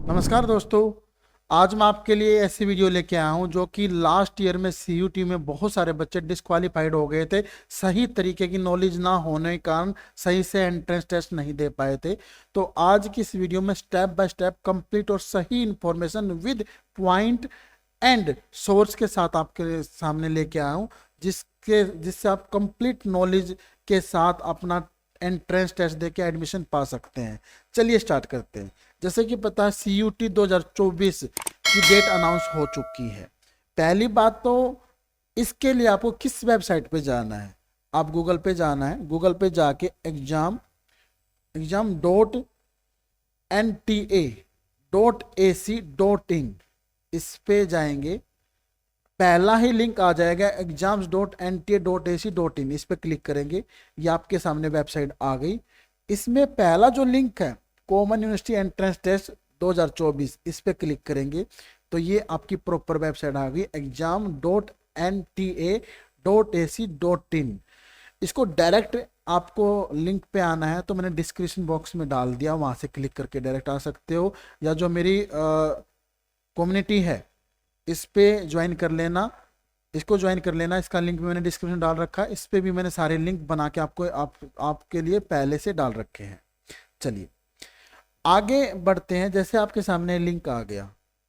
नमस्कार दोस्तों। आज मैं आपके लिए ऐसी वीडियो लेके आया हूं जो कि लास्ट ईयर में सीयूटी में बहुत सारे बच्चे डिस्क्वालीफाइड हो गए थे। सही तरीके की नॉलेज ना होने के कारण सही से एंट्रेंस टेस्ट नहीं दे पाए थे। तो आज की इस वीडियो में स्टेप बाय स्टेप कंप्लीट और सही information with point and source के साथ आपके सामने लेके आया हूं, जिससे आप कंप्लीट नॉलेज के साथ अपना एंट्रेंस टेस्ट देके एडमिशन पा सकते हैं। चलिए स्टार्ट करते हैं। जैसे कि पता है सीयूटी 2024 की डेट अनाउंस हो चुकी है। पहली बात तो इसके लिए आपको किस वेबसाइट पे जाना है? आप गूगल पे जाना है। गूगल पे जाके exam.nta.ac.in इस पे जाएंगे। पहला ही लिंक आ जाएगा exams.nta.ac.in, इस पे क्लिक करेंगे। ये आपके सामने वेबसाइट आ गई। इसमें पहला जो लिंक है कॉमन यूनिवर्सिटी एंट्रेंस टेस्ट 2024, इस पे क्लिक करेंगे तो ये आपकी प्रॉपर वेबसाइट आ गई exam.nta.ac.in। इसको डायरेक्ट आपको लिंक पे आना है तो मैंने डिस्क्रिप्शन बॉक्स में डाल दिया, वहां से क्लिक करके डायरेक्ट आ सकते हो, या जो मेरी कम्युनिटी है इस पे ज्वाइन कर लेना। इसको ज्वाइन कर लेना, इसका लिंक भी मैंने डिस्क्रिप्शन डाल रखा है। इस पे भी मैंने सारे लिंक बना के आपके लिए पहले से डाल रखे हैं। चलिए आगे बढ़ते हैं। जैसे आपके सामने लिंक आ गया,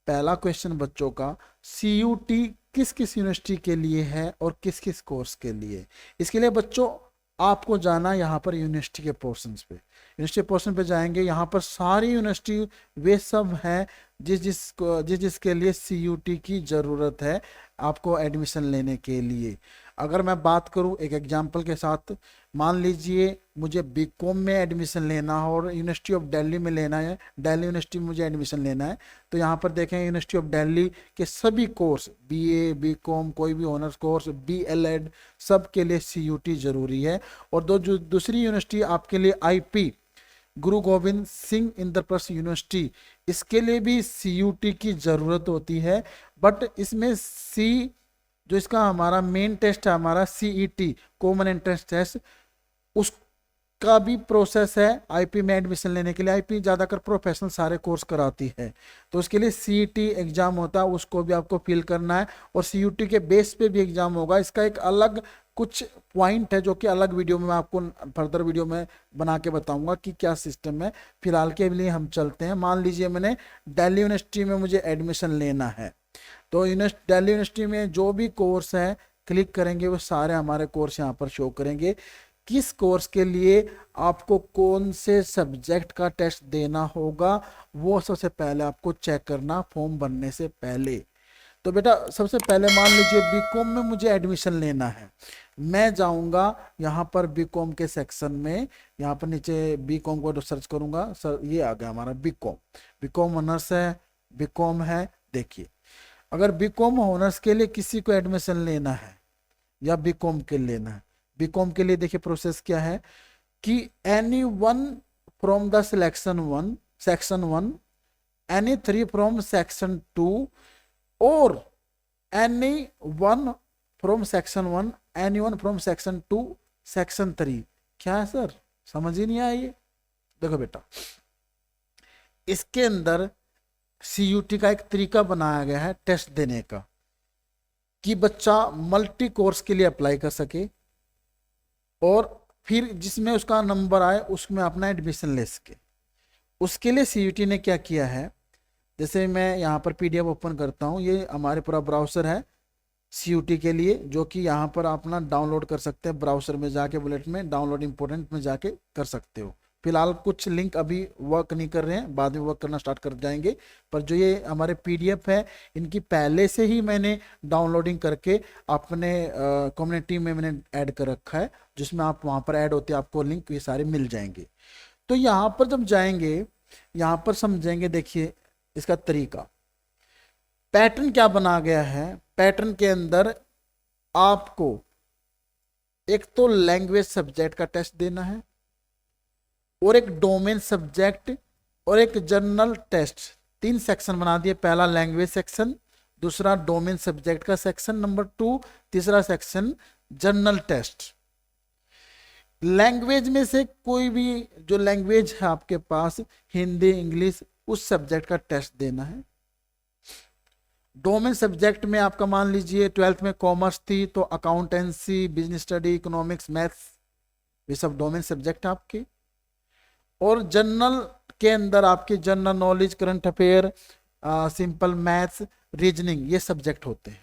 पहला क्वेश्चन बच्चों का, सीयूटी किस किस यूनिवर्सिटी के लिए है और किस किस कोर्स के लिए? इसके लिए बच्चों आपको जाना यहाँ पर यूनिवर्सिटी के पोर्शन पे। यूनिवर्सिटी पोर्शन पे जाएंगे, यहाँ पर सारी यूनिवर्सिटी वे सब हैं जिसके लिए सीयूटी की ज़रूरत है आपको एडमिशन लेने के लिए। अगर मैं बात करूँ एक एग्जांपल के साथ, मान लीजिए मुझे बीकॉम में एडमिशन लेना हो और यूनिवर्सिटी ऑफ दिल्ली में लेना है, दिल्ली यूनिवर्सिटी में मुझे एडमिशन लेना है, तो यहाँ पर देखें यूनिवर्सिटी ऑफ दिल्ली के सभी कोर्स, बीए बीकॉम, कोई भी ऑनर्स कोर्स, बीएलएड, सब के लिए सीयूटी ज़रूरी है। और जो दूसरी यूनिवर्सिटी आपके लिए आईपी गुरु गोविंद सिंह इंद्रप्रस्थ यूनिवर्सिटी, इसके लिए भी सीयूटी की ज़रूरत होती है। बट इसमें जो इसका हमारा मेन टेस्ट है, हमारा सीईटी कॉमन एंट्रेंस टेस्ट, उसका भी प्रोसेस है आईपी में एडमिशन लेने के लिए। आईपी ज़्यादातर प्रोफेशनल सारे कोर्स कराती है, तो उसके लिए सीईटी एग्ज़ाम होता है, उसको भी आपको फिल करना है। और सीयूटी के बेस पे भी एग्ज़ाम होगा। इसका एक अलग कुछ पॉइंट है जो कि अलग वीडियो में मैं आपको फर्दर वीडियो में बना के बताऊंगा कि क्या सिस्टम है। फिलहाल के लिए हम चलते हैं। मान लीजिए मैंने दिल्ली यूनिवर्सिटी में मुझे एडमिशन लेना है, तो दिल्ली यूनिवर्सिटी में जो भी कोर्स है क्लिक करेंगे, वो सारे हमारे कोर्स यहाँ पर शो करेंगे। किस कोर्स के लिए आपको कौन से सब्जेक्ट का टेस्ट देना होगा वो सबसे पहले आपको चेक करना फॉर्म भरने से पहले। तो बेटा सबसे पहले मान लीजिए बीकॉम में मुझे एडमिशन लेना है, मैं जाऊंगा यहाँ पर बीकॉम के सेक्शन में, यहाँ पर नीचे बीकॉम को सर्च करूंगा। सर ये आ गया हमारा बीकॉम, बीकॉम ऑनर्स है, बीकॉम है। देखिए अगर बीकॉम ऑनर्स के लिए किसी को एडमिशन लेना है या बीकॉम के लेना है, बीकॉम के लिए देखिए प्रोसेस क्या है कि any one from the section one, any three from section two, और any one from section one, any one from section two, section three. क्या है सर, समझ ही नहीं आया ये? देखो बेटा, इसके अंदर सीयूटी का एक तरीका बनाया गया है टेस्ट देने का कि बच्चा मल्टी कोर्स के लिए अप्लाई कर सके और फिर जिसमें उसका नंबर आए उसमें अपना एडमिशन ले सके। उसके लिए सीयूटी ने क्या किया है, जैसे मैं यहाँ पर पीडीएफ ओपन करता हूँ, ये हमारे पूरा ब्राउज़र है सीयूटी के लिए, जो कि यहाँ पर अपना डाउनलोड कर सकते हैं। ब्राउज़र में जाके बुलेट में डाउनलोड इंपोर्टेंट में जाके कर सकते हो। फिलहाल कुछ लिंक अभी वर्क नहीं कर रहे हैं, बाद में वर्क करना स्टार्ट कर जाएंगे। पर जो ये हमारे पीडीएफ है, इनकी पहले से ही मैंने डाउनलोडिंग करके अपने कम्युनिटी में मैंने ऐड कर रखा है, जिसमें आप वहाँ पर ऐड होते हैं, आपको लिंक ये सारे मिल जाएंगे। तो यहाँ पर जब जाएंगे, यहाँ पर समझेंगे। देखिए इसका तरीका, पैटर्न क्या बना गया है। पैटर्न के अंदर आपको एक तो लैंग्वेज सब्जेक्ट का टेस्ट देना है, और एक डोमेन सब्जेक्ट, और एक जनरल टेस्ट। 3 सेक्शन बना दिए। पहला लैंग्वेज सेक्शन, दूसरा डोमेन सब्जेक्ट का सेक्शन नंबर 2, तीसरा सेक्शन जनरल टेस्ट। लैंग्वेज में से कोई भी जो लैंग्वेज है आपके पास, हिंदी, इंग्लिश, उस सब्जेक्ट का टेस्ट देना है। डोमेन सब्जेक्ट में आपका मान लीजिए 12th में कॉमर्स थी तो accountancy, business study, economics, maths, ये सब डोमेन सब्जेक्ट आपके। और जनरल के अंदर आपके general knowledge, current affair, simple maths, reasoning, ये सब्जेक्ट होते हैं।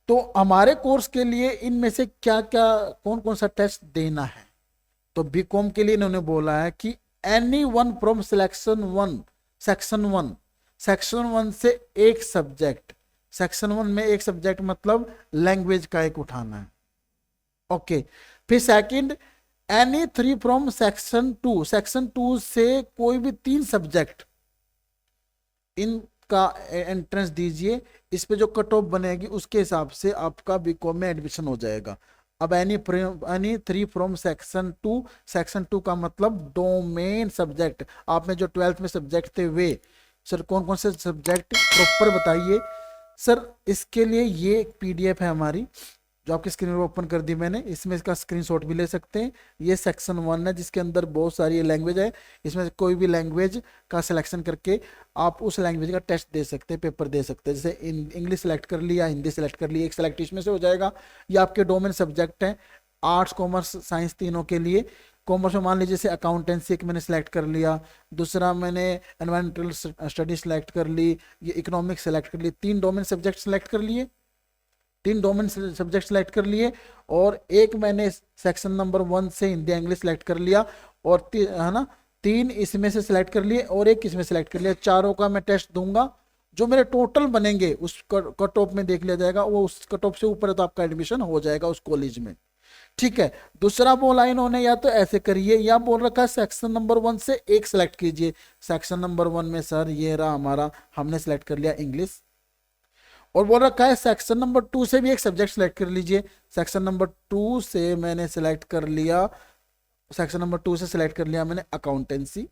तो हमारे कोर्स के लिए इनमें से क्या क्या कौन कौन सा टेस्ट देना है, तो बीकॉम के लिए इन्होंने बोला है कि any one from section one से एक सब्जेक्ट, सेक्शन 1 में एक सब्जेक्ट मतलब लैंग्वेज का एक उठाना है। ओके, फिर सेकंड एनी 3 फ्रॉम सेक्शन 2 से कोई भी 3 सब्जेक्ट, इनका एंट्रेंस दीजिए। इस पे जो कट ऑफ बनेगी उसके हिसाब से आपका बीकॉम में एडमिशन हो जाएगा। अब एनी 3 फ्रॉम सेक्शन 2 का मतलब डोमेन सब्जेक्ट। आपने जो 12th में सब्जेक्ट थे वे सर कौन कौन से सब्जेक्ट प्रॉपर बताइए। सर इसके लिए ये एक पीडीएफ है हमारी जो आपकी स्क्रीन पर ओपन कर दी मैंने, इसमें इसका स्क्रीनशॉट भी ले सकते हैं। ये सेक्शन 1 है जिसके अंदर बहुत सारी लैंग्वेज है, इसमें कोई भी लैंग्वेज का सिलेक्शन करके आप उस लैंग्वेज का टेस्ट दे सकते हैं, पेपर दे सकते हैं। जैसे इंग्लिश सेलेक्ट कर लिया, हिंदी सेलेक्ट कर लिया, एक सेलेक्ट इसमें से हो जाएगा। ये आपके डोमेन सब्जेक्ट हैं, आर्ट्स, कॉमर्स, साइंस तीनों के लिए। कॉमर्स में मान लीजिए जैसे अकाउंटेंसी एक मैंने सेलेक्ट कर लिया, दूसरा मैंने एनवायरमेंटल स्टडी सेलेक्ट कर ली, ये इकोनॉमिक्स सेलेक्ट कर ली। 3 डोमेन सब्जेक्ट सेलेक्ट कर लिए, 3 डोमेन सब्जेक्ट सेलेक्ट कर लिए, और एक मैंने सेक्शन नंबर 1 से हिंदी इंग्लिश सेलेक्ट कर लिया, और है ना 3 इसमें से सिलेक्ट कर लिए और एक इसमें सेलेक्ट कर लिया। चारों का मैं टेस्ट दूंगा, जो मेरे टोटल बनेंगे उस कट ऑफ में देख लिया जाएगा, वो उस कट ऑफ से ऊपर है तो आपका एडमिशन हो जाएगा उस कॉलेज में। ठीक है, दूसरा बोला इन्होंने या तो ऐसे करिए, या बोल रखा है सेक्शन नंबर 1 से एक सेलेक्ट कीजिए। सेक्शन नंबर 1 में सर ये रहा हमारा, हमने सेलेक्ट कर लिया इंग्लिश, और बोल रखा है सेक्शन नंबर 2 से भी एक सब्जेक्ट सेलेक्ट कर लीजिए। सेक्शन नंबर 2 से मैंने सेलेक्ट कर लिया, सेक्शन नंबर 2 से सेलेक्ट कर लिया मैंने अकाउंटेंसी।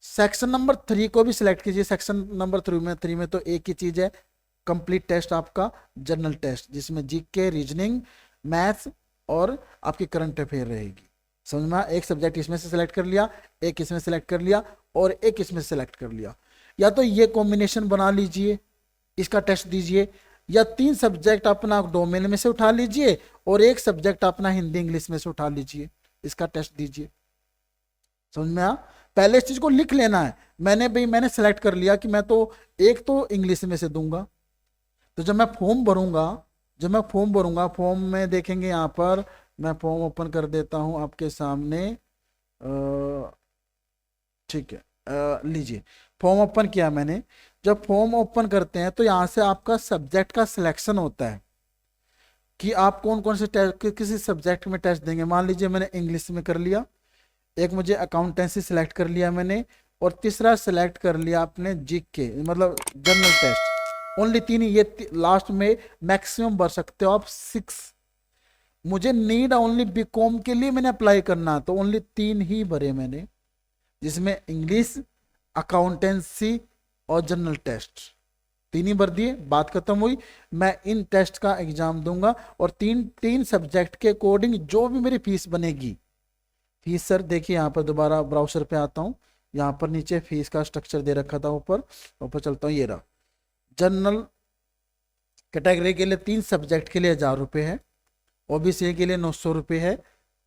सेक्शन नंबर 3 को भी सिलेक्ट कीजिए। सेक्शन नंबर 3 में तो एक ही चीज है, कंप्लीट टेस्ट आपका जनरल टेस्ट, जिसमें जीके, रीजनिंग, मैथ्स और आपकी करंट अफेयर रहेगी। समझ में? एक सब्जेक्ट इसमें से सिलेक्ट कर लिया, एक इसमें सेलेक्ट कर लिया, और एक इसमें से सेलेक्ट कर लिया। या तो ये कॉम्बिनेशन बना लीजिए, इसका टेस्ट दीजिए, या 3 सब्जेक्ट अपना डोमेन में से उठा लीजिए और एक सब्जेक्ट अपना हिंदी इंग्लिश में से उठा लीजिए, इसका टेस्ट दीजिए। समझ में आ? पहले इस चीज को लिख लेना है। मैंने सेलेक्ट कर लिया कि मैं तो एक तो इंग्लिश में से दूंगा। तो जब मैं फॉर्म भरूंगा, फॉर्म में देखेंगे यहाँ पर, मैं फॉर्म ओपन कर देता हूं आपके सामने। ठीक है, लीजिए फॉर्म ओपन किया मैंने। जब फॉर्म ओपन करते हैं तो यहाँ से आपका सब्जेक्ट का सिलेक्शन होता है कि आप कौन कौन से टेस्ट, किसी सब्जेक्ट में टेस्ट देंगे। मान लीजिए मैंने इंग्लिश में कर लिया, एक मुझे अकाउंटेंसी सिलेक्ट कर लिया मैंने, और तीसरा सिलेक्ट कर लिया आपने जीके मतलब जनरल टेस्ट। ओनली 3 ही, ये लास्ट में मैक्सिमम भर सकते हो आप 6। मुझे नीड ओनली बीकॉम के लिए मैंने अप्लाई करना, तो ओनली 3 ही भरे मैंने, जिसमें इंग्लिश, अकाउंटेंसी और जनरल टेस्ट 3 ही भर दिए। बात खत्म हुई। मैं इन टेस्ट का एग्जाम दूंगा, और 3 सब्जेक्ट के अकॉर्डिंग जो भी मेरी फीस बनेगी, फीस सर देखिए यहाँ पर दोबारा ब्राउजर पे आता हूँ, यहाँ पर नीचे फीस का स्ट्रक्चर दे रखा था, ऊपर चलता हूँ, ये रहा। जनरल कैटेगरी के लिए 3 सब्जेक्ट के लिए 1000 रुपये है, ओबीसी के लिए 900 रुपये है,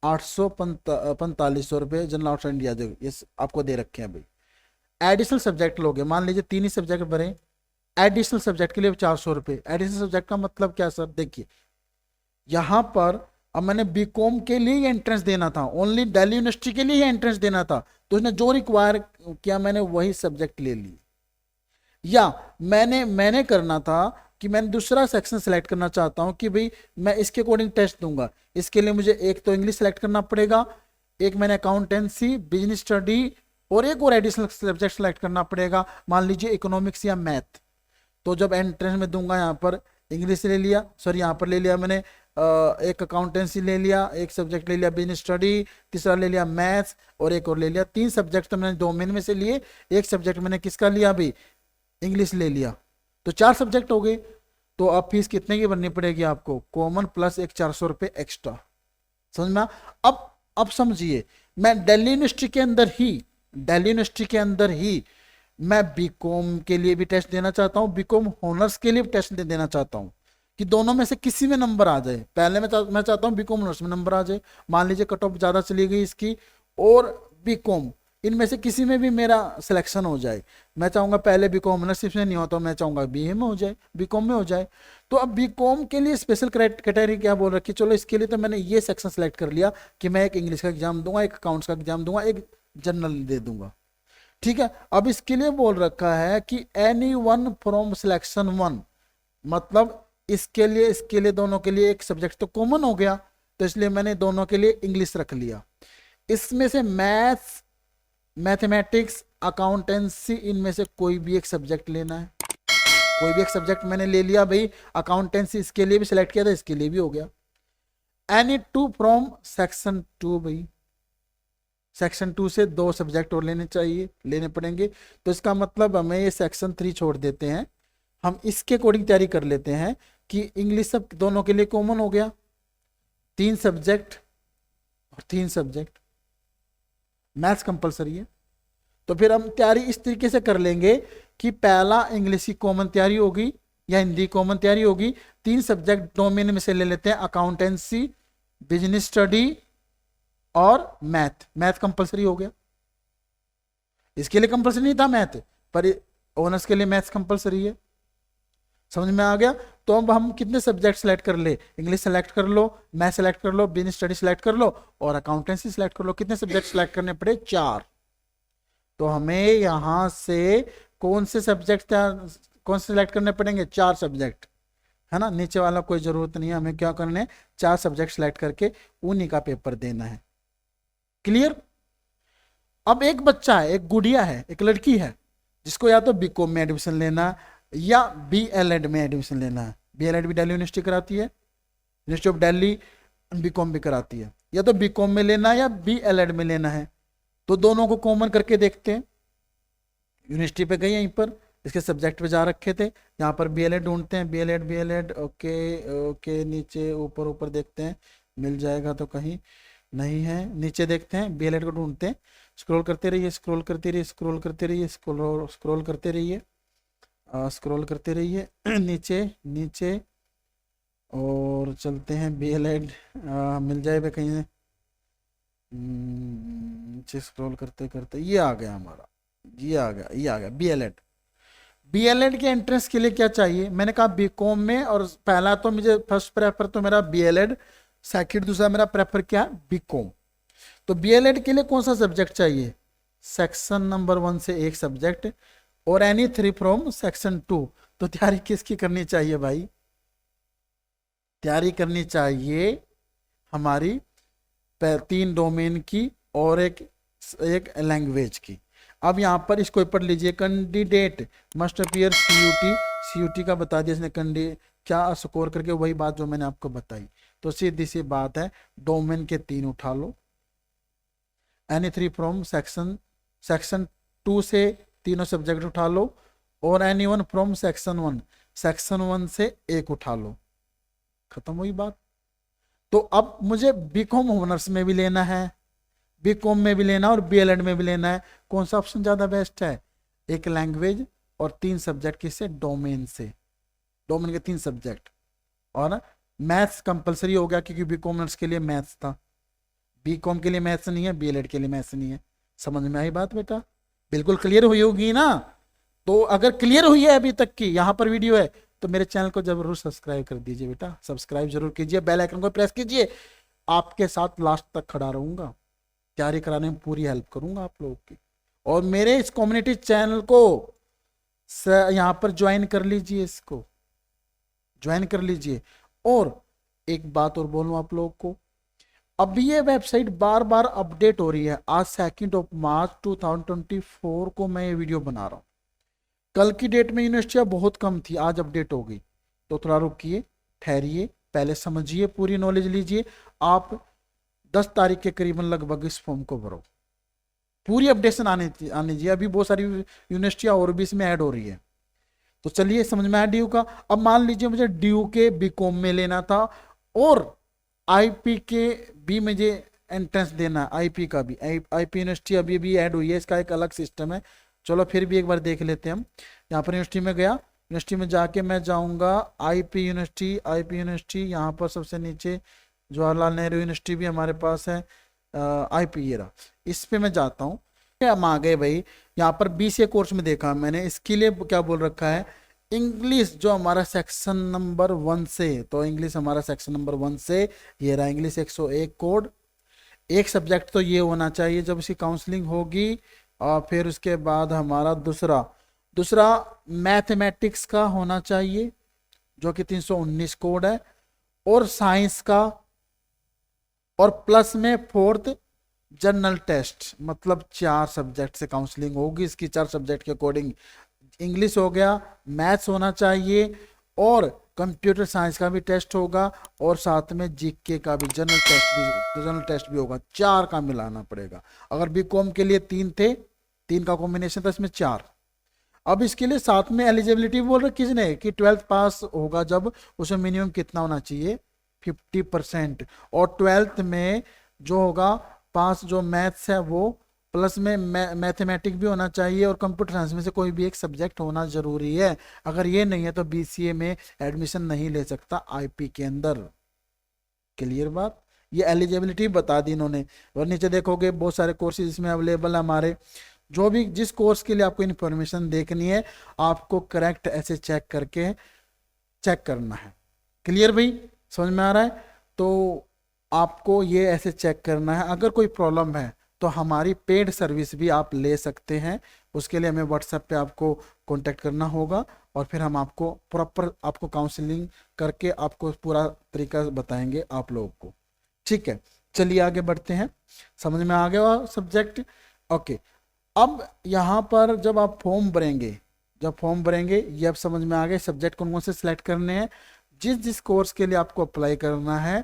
845 रुपये जनरल आउटसाइड इंडिया जो ये आपको दे रखे हैं भाई। एडिशनल सब्जेक्ट लोगे, मान लीजिए 3 ही सब्जेक्ट भरे, एडिशनल सब्जेक्ट के लिए 400 रुपये। एडिशनल सब्जेक्ट का मतलब क्या सर? देखिए यहाँ पर अब मैंने बीकॉम के लिए एंट्रेंस देना था, ओनली दिल्ली यूनिवर्सिटी के लिए एंट्रेंस देना था, तो उसने जो रिक्वायर किया मैंने वही सब्जेक्ट ले लिए। या मैंने करना था कि मैंने दूसरा सेक्शन सेलेक्ट करना चाहता हूं कि भाई मैं इसके अकॉर्डिंग टेस्ट दूंगा, इसके लिए मुझे एक तो इंग्लिश सेलेक्ट करना पड़ेगा, एक मैंने अकाउंटेंसी, बिजनेस स्टडी, और एक और एडिशनल सब्जेक्ट सेलेक्ट करना पड़ेगा, मान लीजिए इकोनॉमिक्स या मैथ। तो जब एंट्रेंस में दूंगा यहाँ पर इंग्लिश ले लिया, सॉरी यहाँ पर ले लिया मैंने एक अकाउंटेंसी ले लिया, एक सब्जेक्ट ले लिया बिजनेस स्टडी, तीसरा ले लिया मैथ्स, और एक और ले लिया। 3 सब्जेक्ट तो मैंने डोमेन में से लिए, एक सब्जेक्ट मैंने किसका लिया भाई? इंग्लिश ले लिया, तो 4 सब्जेक्ट हो गए। तो अब फीस कितने की भरनी पड़ेगी आपको? कॉमन प्लस एक 400 रुपये एक्स्ट्रा। समझ में? अब समझिए, मैं दिल्ली यूनिवर्सिटी के अंदर ही दिल्ली यूनिवर्सिटी के अंदर ही मैं बीकॉम के लिए भी टेस्ट देना चाहता हूँ, बीकॉम ऑनर्स के लिए भी टेस्ट देना चाहता हूँ, कि दोनों में से किसी में नंबर आ जाए। पहले मैं चाहता हूँ बीकॉम ऑनर्स में नंबर आ जाए, मान लीजिए कट ऑफ ज़्यादा चली गई इसकी, और बीकॉम, इनमें से किसी में भी मेरा सिलेक्शन हो जाए। मैं चाहूँगा पहले बीकॉम ऑनर्स इसमें नहीं होता, मैं चाहूँगा बीए में हो जाए, बीकॉम में हो जाए। तो अब बीकॉम के लिए स्पेशल कैटेगरी क्या बोल रखी, चलो इसके लिए तो मैंने ये सेक्शन सेलेक्ट कर लिया कि मैं एक इंग्लिश का एग्जाम दूंगा, एक अकाउंट्स का एग्जाम दूंगा, एक जनरल दे दूंगा, ठीक है। अब इसके लिए बोल रखा है कि any one from selection one, मतलब इसके लिए दोनों के लिए एक सब्जेक्ट तो कॉमन हो गया, तो इसलिए मैंने दोनों के लिए इंग्लिश रख लिया। इसमें से मैथ्स, मैथमेटिक्स, अकाउंटेंसी, इनमें से कोई भी एक सब्जेक्ट लेना है, कोई भी एक सब्जेक्ट मैंने ले लिया भाई। अकाउंटेंसी इसके लिए भी सिलेक्ट किया था, इसके लिए भी हो गया। Any two from section to, भाई सेक्शन 2 से 2 सब्जेक्ट और लेने पड़ेंगे। तो इसका मतलब हमें ये सेक्शन 3 छोड़ देते हैं, हम इसके अकॉर्डिंग तैयारी कर लेते हैं कि इंग्लिश सब दोनों के लिए कॉमन हो गया, 3 सब्जेक्ट और 3 सब्जेक्ट, मैथ्स कंपलसरी है। तो फिर हम तैयारी इस तरीके से कर लेंगे कि पहला इंग्लिश की कॉमन तैयारी होगी या हिंदी कॉमन तैयारी होगी, 3 सब्जेक्ट डोमेन में से ले लेते हैं, अकाउंटेंसी, बिजनेस स्टडी और मैथ कंपलसरी हो गया। इसके लिए कंपलसरी नहीं था मैथ, पर ऑनर्स के लिए मैथ्स कंपलसरी है, समझ में आ गया। तो अब हम कितने सब्जेक्ट सेलेक्ट कर ले, इंग्लिश सेलेक्ट कर लो, मैथ सेलेक्ट कर लो, बिजनेस स्टडी सेलेक्ट कर लो और अकाउंटेंसी सेलेक्ट कर लो। कितने सब्जेक्ट सेलेक्ट करने पड़े, 4। तो हमें यहां से कौन से सेलेक्ट करने पड़ेंगे, 4 सब्जेक्ट, है ना। नीचे वाला कोई जरूरत नहीं है, हमें क्या करना है, 4 सब्जेक्ट सेलेक्ट करके उन्हीं का पेपर देना है। क्लियर। अब एक बच्चा है, एक गुड़िया है, एक लड़की है, जिसको या तो बीकॉम में एडमिशन लेना या बीएलएड में एडमिशन लेना है। बीएलएड भी दिल्ली यूनिवर्सिटी कराती है, यूनिवर्सिटी ऑफ दिल्ली बीकॉम भी कराती है। या तो बीकॉम में लेना है या बीएलएड में लेना है, तो दोनों को कॉमन करके देखते हैं। यूनिवर्सिटी पे गई, यहीं पर इसके सब्जेक्ट पे जा रखे थे, यहाँ पर बीएलएड ढूंढते हैं, बीएलएड ओके ओके, नीचे ऊपर ऊपर देखते हैं, मिल जाएगा तो कहीं नहीं है, नीचे देखते हैं, बीएलएड को ढूंढते हैं, स्क्रॉल करते रहिए, स्क्रॉल करते रहिए, स्क्रॉल करते रहिए, स्क्रॉल करते रहिए, स्क्रॉल करते रहिए नीचे नीचे, और चलते हैं बीएलएड, मिल जाए कहीं, नीचे स्क्रॉल करते करते ये आ गया हमारा, ये आ गया बीएलएड। बीएलएड के एंट्रेंस के लिए क्या चाहिए, मैंने कहा बीकॉम में, और पहला तो मुझे फर्स्ट प्रेफर तो मेरा बीएलएड, सेकंड दूसरा मेरा प्रेफर क्या है, बीकॉम। तो बीएलएड के लिए कौन सा सब्जेक्ट चाहिए, सेक्शन नंबर 1 से एक सब्जेक्ट और एनी 3 फ्रॉम सेक्शन 2। तो तैयारी किसकी करनी चाहिए भाई, तैयारी करनी चाहिए हमारी 3 डोमेन की और एक लैंग्वेज की। अब यहाँ पर इसको पढ़ लीजिए, कैंडिडेट मस्ट अपीयर सीयूटी का बता दिया इसने, कैंडिडेट क्या स्कोर करके, वही बात जो मैंने आपको बताई। तो सीधी सी बात है, डोमेन के 3 उठा लो, एनी 3 फ्रॉम सेक्शन 2 से तीनों सब्जेक्ट उठा लो, और एनी 1 फ्रॉम सेक्शन 1 से एक उठा लो, खत्म हुई बात। तो अब मुझे बीकॉम ऑनर्स में भी लेना है, बीकॉम में भी लेना और बीएलएड में भी लेना है, कौन सा ऑप्शन ज्यादा बेस्ट है, एक लैंग्वेज और 3 सब्जेक्ट किससे, डोमेन से, डोमेन के 3 सब्जेक्ट। और मैथ्स कंपलसरी हो गया क्योंकि बीकॉम ऑनर्स के लिए मैथ्स था, बीकॉम के लिए मैथ्स नहीं है, बीएलएड के लिए मैथ्स नहीं है। समझ में आई बात बेटा, बिल्कुल क्लियर हुई होगी ना। तो अगर क्लियर हुई है अभी तक की यहाँ पर वीडियो है, तो मेरे चैनल को जरूर सब्सक्राइब कर दीजिए बेटा, सब्सक्राइब जरूर कीजिए, बेल आइकन को प्रेस कीजिए, आपके साथ लास्ट तक खड़ा रहूंगा, तैयारी कराने में पूरी हेल्प करूंगा आप लोगों की। और मेरे इस कम्युनिटी चैनल को यहाँ पर ज्वाइन कर लीजिए, इसको ज्वाइन कर लीजिए। और एक बात और बोलूं आप लोगों को, अब ये वेबसाइट बार बार अपडेट हो रही है। आज 2 मार्च 2024 को मैं ये वीडियो बना रहा हूँ, कल की डेट में यूनिवर्सिटियाँ बहुत कम थी, आज अपडेट हो गई। तो थोड़ा रुकिए, ठहरिए, पहले समझिए, पूरी नॉलेज लीजिए। आप 10 तारीख के करीबन लगभग इस फॉर्म को भरो, पूरी अपडेशन आने दीजिए। अभी बहुत सारी यूनिवर्सिटियाँ और भी इसमें ऐड हो रही है। तो चलिए समझ में आया ड्यू का। अब मान लीजिए मुझे ड्यू के बीकॉम में लेना था और आईपी के भी मुझे एंट्रेंस देना है, आईपी का भी। आईपी यूनिवर्सिटी अभी भी ऐड हुई है, इसका एक अलग सिस्टम है। चलो फिर भी एक बार देख लेते हैं हम। यहाँ पर यूनिवर्सिटी में गया, यूनिवर्सिटी में जाके मैं जाऊँगा आईपी यूनिवर्सिटी। आईपी यूनिवर्सिटी यहाँ पर सबसे नीचे जवाहरलाल नेहरू यूनिवर्सिटी भी हमारे पास है। आईपी ये रहा, इस पे मैं जाता हूँ। हम आ गए भाई, यहाँ पर बीसीए कोर्स में देखा मैंने, इसके लिए क्या बोल रखा है, इंग्लिश जो हमारा सेक्शन नंबर 1 से, तो इंग्लिश हमारा सेक्शन नंबर 1 से ये रहा इंग्लिश 101 कोड। एक सब्जेक्ट तो ये होना चाहिए जब इसकी काउंसलिंग होगी। और फिर उसके बाद हमारा दूसरा दूसरा मैथमेटिक्स का होना चाहिए जो कि 319 कोड है, और साइंस का, और प्लस में फोर्थ जनरल टेस्ट। मतलब 4 सब्जेक्ट से काउंसलिंग होगी इसकी, 4 सब्जेक्ट के अकॉर्डिंग। इंग्लिश हो गया, मैथ्स होना चाहिए, और कंप्यूटर साइंस का भी टेस्ट होगा, और साथ में जीके का भी जनरल टेस्ट भी होगा। 4 का मिलाना पड़ेगा। अगर बीकॉम के लिए 3 थे, 3 का कॉम्बिनेशन था, इसमें 4। अब इसके लिए साथ में एलिजिबिलिटी बोल रहे किसने कि 12th पास होगा जब, उसमें मिनिमम कितना होना चाहिए, 50%। और 12th में जो होगा पास, जो मैथ्स है वो, प्लस में मैथमेटिक्स भी होना चाहिए, और कंप्यूटर साइंस में से कोई भी एक सब्जेक्ट होना जरूरी है। अगर ये नहीं है तो बीसीए में एडमिशन नहीं ले सकता आईपी के अंदर। क्लियर बात, ये एलिजिबिलिटी बता दी इन्होंने। और नीचे देखोगे बहुत सारे कोर्सेज इसमें अवेलेबल है हमारे। जो भी जिस कोर्स के लिए आपको इन्फॉर्मेशन देखनी है, आपको करेक्ट ऐसे चेक करके चेक करना है। क्लियर भाई, समझ में आ रहा है? तो आपको ये ऐसे चेक करना है। अगर कोई प्रॉब्लम है तो हमारी पेड सर्विस भी आप ले सकते हैं। उसके लिए हमें व्हाट्सएप पे आपको कांटेक्ट करना होगा, और फिर हम आपको प्रॉपर आपको काउंसलिंग करके आपको पूरा तरीका बताएंगे आप लोगों को। ठीक है, चलिए आगे बढ़ते हैं। समझ में आ गया सब्जेक्ट? ओके। अब यहाँ पर जब आप फॉर्म भरेंगे, ये अब समझ में आ गए सब्जेक्ट कौन कौन से सिलेक्ट करने हैं। जिस जिस कोर्स के लिए आपको अप्लाई करना है,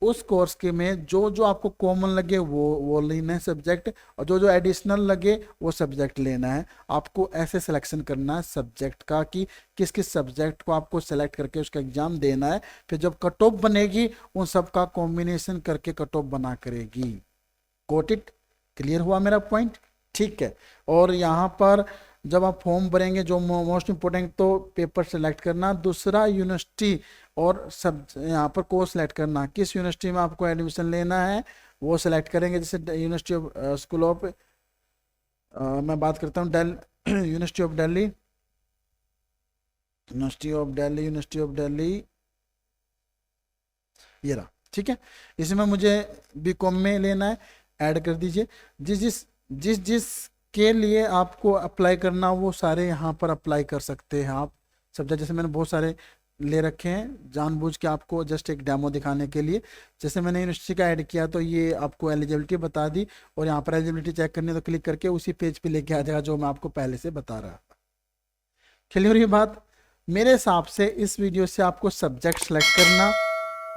उस कोर्स के में जो जो आपको कॉमन लगे वो लेना है सब्जेक्ट, और जो जो एडिशनल लगे वो सब्जेक्ट लेना है। आपको ऐसे सिलेक्शन करना है सब्जेक्ट का कि किस किस सब्जेक्ट को आपको सेलेक्ट करके उसका एग्जाम देना है। फिर जब कट ऑफ बनेगी उन सब का कॉम्बिनेशन करके कट ऑफ बना करेगी। Got it? क्लियर हुआ मेरा पॉइंट? ठीक है। और यहाँ पर जब आप फॉर्म भरेंगे, जो मोस्ट इंपोर्टेंट तो पेपर सेलेक्ट करना, दूसरा यूनिवर्सिटी और सब यहाँ पर कोर्स सेलेक्ट करना, किस यूनिवर्सिटी में आपको एडमिशन लेना है वो सेलेक्ट करेंगे। जैसे यूनिवर्सिटी ऑफ स्कूल ऑफ मैं बात करता हूँ university of Delhi, university of Delhi ये रहा। ठीक है, इसमें मुझे बीकॉम में लेना है, ऐड कर दीजिए। जिस जिस के लिए आपको अप्लाई करना वो सारे यहाँ पर अप्लाई कर सकते हैं आप सब्जेक्ट। जैसे मैंने बहुत सारे ले रखे हैं जानबूझ के आपको जस्ट एक डेमो दिखाने के लिए। जैसे मैंने यूनिवर्सिटी का ऐड किया तो ये आपको एलिजिबिलिटी बता दी, और यहाँ पर एलिजिबिलिटी चेक करनी है तो क्लिक करके उसी पेज पे लेके आ जाएगा जो मैं आपको पहले से बता रहा था। क्लियर ये बात? मेरे हिसाब से इस वीडियो से आपको सब्जेक्ट सेलेक्ट करना,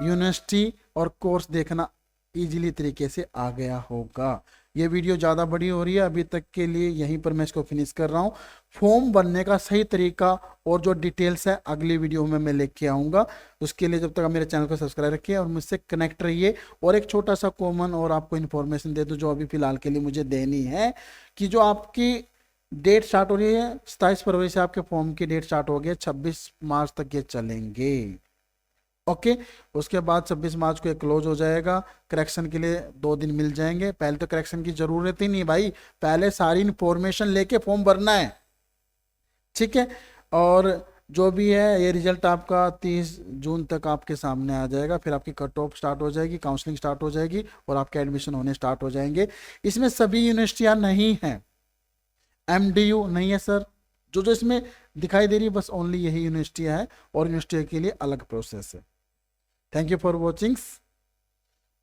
यूनिवर्सिटी और कोर्स देखना ईजिली तरीके से आ गया होगा। ये वीडियो ज़्यादा बड़ी हो रही है, अभी तक के लिए यहीं पर मैं इसको फिनिश कर रहा हूँ। फॉर्म भरने का सही तरीका और जो डिटेल्स है अगली वीडियो में मैं लेके आऊँगा। उसके लिए जब तक आप मेरे चैनल को सब्सक्राइब रखिए और मुझसे कनेक्ट रहिए। और एक छोटा सा कॉमन और आपको इन्फॉर्मेशन दे दूँ जो अभी फिलहाल के लिए मुझे देनी है, कि जो आपकी डेट स्टार्ट हो रही है 27 फरवरी से आपके फॉर्म की डेट स्टार्ट हो गई है, 26 मार्च तक ये चलेंगे। ओके, उसके बाद 26 मार्च को ये क्लोज हो जाएगा। करेक्शन के लिए 2 दिन मिल जाएंगे। पहले तो करेक्शन की जरूरत ही नहीं भाई, पहले सारी इन्फॉर्मेशन लेके फॉर्म भरना है। ठीक है, और जो भी है ये रिजल्ट आपका 30 जून तक आपके सामने आ जाएगा। फिर आपकी कट ऑफ स्टार्ट हो जाएगी, काउंसलिंग स्टार्ट हो जाएगी, और आपके एडमिशन होने स्टार्ट हो जाएंगे। इसमें सभी यूनिवर्सिटियां नहीं हैं, MDU नहीं है सर। जो जो इसमें दिखाई दे रही है बस ओनली यही यूनिवर्सिटियां है, और यूनिवर्सिटी के लिए अलग प्रोसेस है। थैंक यू फॉर वॉचिंग,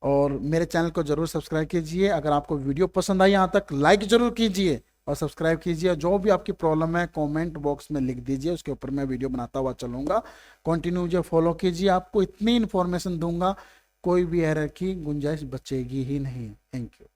और मेरे चैनल को जरूर सब्सक्राइब कीजिए। अगर आपको वीडियो पसंद आई यहाँ तक लाइक जरूर कीजिए और सब्सक्राइब कीजिए। जो भी आपकी प्रॉब्लम है कमेंट बॉक्स में लिख दीजिए, उसके ऊपर मैं वीडियो बनाता हुआ चलूँगा। कंटिन्यू मुझे फॉलो कीजिए, आपको इतनी इन्फॉर्मेशन दूंगा कोई भी एरर की गुंजाइश बचेगी ही नहीं। Thank you.